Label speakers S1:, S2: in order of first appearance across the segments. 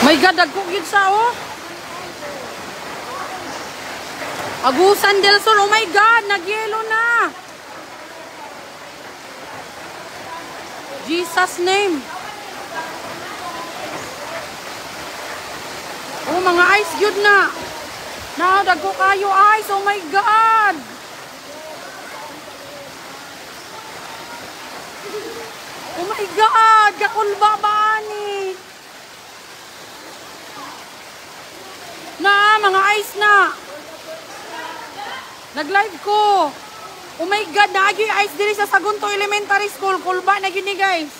S1: My God, dagko gyud sa oh. Agusan del Sol, oh my God, nagyelo na. Jesus name. Oh, mga ice gyud na. Na, dagko kayo ice, oh my God. Oh my God, kakulba ba ni? Na, mga ice na. Nag-live ko. Oh my God, naagyo yung ice diri sa Sagunto Elementary School. Kulba na gini guys.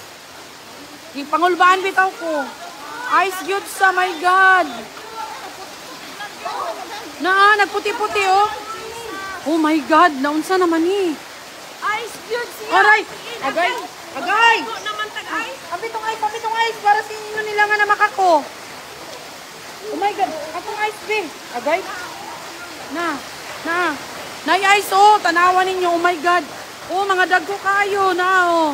S1: Yung pangulbaan bitaw ko. Ice gyud sa, my God. Na, nagputi-puti oh. Oh my God, naunsa naman ni.
S2: Ice gyud siya.
S1: Aray, agay, agay.
S2: Naman tag-ice.
S1: Abitong ice para sa inyo nila nga na makako. Oh my God, akong ice be. Agay. Na. Nay-ice oh, tanawan ninyo, oh my God. Oh, mga dagko kayo na oh.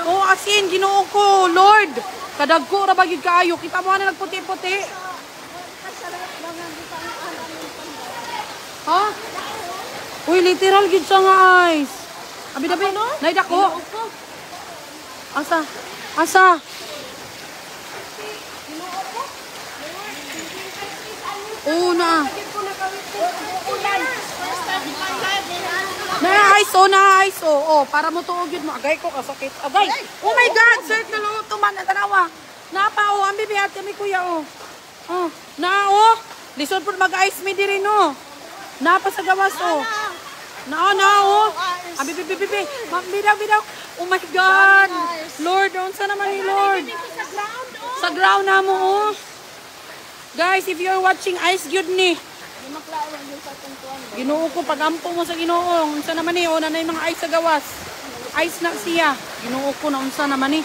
S1: Oh, asin, Ginoo ko, Lord. Kadagko ra bagid kayo. Kita mo na nagputi-puti. Ha? Uy, literal gid sa nga ice. Abi-dabi, nay dako. Asa? Oh, na. Na-ice oh. Oh, para mo tuog yun mo. Agay ko, kasakit. Agay. Oh my God, sir, naluto man. Tanawa. Napa, oh. Ang bibihat kami, kuya, oh. Oh, na, oh. Lisod po mag-ice me diri, no. Napa sa gawas, oh. Na, oh. Ang bibi. Bidaw. Oh my God. Lord, saan naman ni Lord? Sa ground na mo, oh. Guys, if you're watching Ice Gyud ni, Ginoo ko, pag-ampo mo sa Ginoo, unsa naman ni, o nanay mga ice sa gawas. Ice na siya. Ginoo ko na unsa naman ni.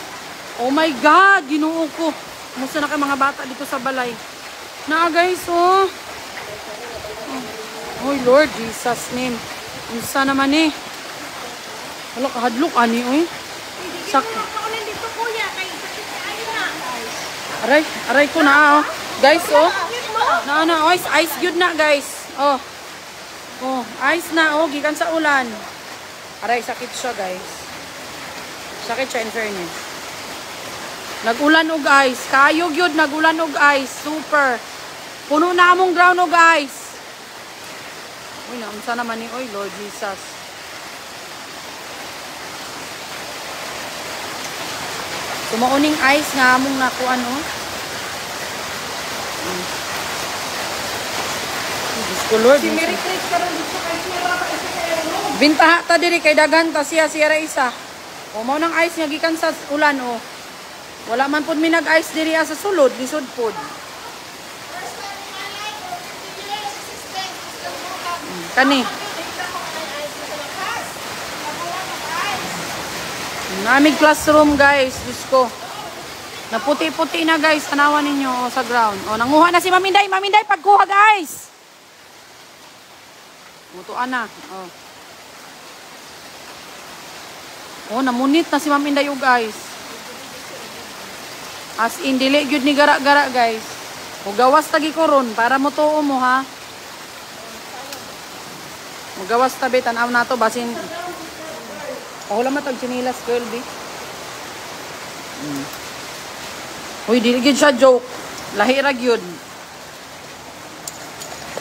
S1: Oh my God, Ginoo ko. Musta na kay mga bata dito sa balay. Na guys, oh. Oh Lord Jesus name. Unsa naman ni. Hadlok ani, oy. Sak. Aray ko na, oh. Guys, oh. Na, ice good na, guys. Oh, ice na, oh, gikan sa ulan. Aray, sakit siya, guys. Sakit siya, in fairness. Nag-ulan og ice. Kayo gyud nag-ulan og ice. Super. Puno na among ground og ice. Uy, naunsa naman ni, oy, Lord Jesus. Sumauning ice nga among nakuan, oh. Lord, si Mary Chris karon dito kay Sira pa isa kay ano. Bintaha ta diri kay daghan ta siya ra isa. O mao nang ice nga gikan sa ulan o. Wala man pud mi nag-ice diri sa sulod, lisod pud. Kani. Namig classroom guys, Diyos ko. Naputi-puti na guys, tanawan ninyo sa ground. O nanguha na si Maminday, pagkuha guys. Mutuan na. Oh, namunit na si Ma'am Indayo, guys. As in, dili gyud ni gara-gara, guys. O gawas tagi ko ron para mutuo mo, ha? O gawas tabi, tanaw na to, basin. Pahula matag chinilas, girl, di. Uy, dili gyud siya joke. Lahira gyud.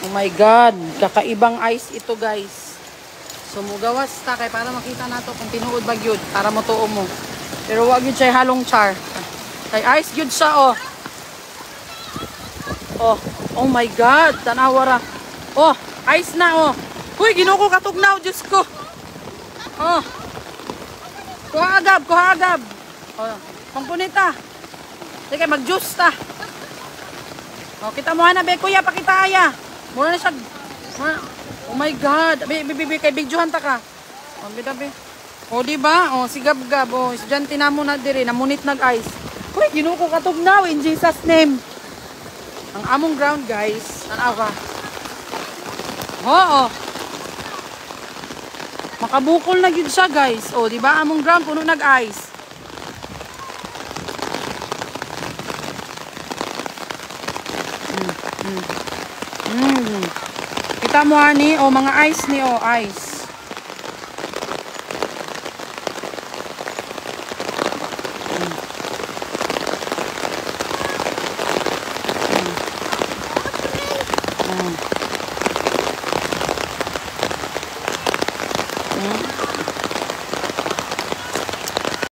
S1: Oh my God, kakaibang ice ito guys. So mugawas ta kay para makita nato kung tinuod ba gyud para motuo mo. Pero wag gyud siya halong char. Kay ice gyud siya oh. Oh my God, tanawara. Oh, ice na oh. Uy, Ginoo ko katugnaw, Diyos ko. Oh. Kuha agab. Oh, pangpunita. Sige, mag-juice ta. Oh, kita mo na be kuya, pakita aya. Mura na siya. Oh my God. Bibi, kay bigjuhan ta ka. Oh, bidabi. Oh, diba? Oh, sigab-gab. Oh, estudyante na mo na diri. Namunit nag-ice. Uy, Ginoo ko katugnaw in Jesus name. Ang among ground, guys. Tanawa. Oo. Makabukol na yun siya, guys. Oh, diba? Among ground, puno nag-ice. Kita mo ani, oh mga ice ni, oh ice.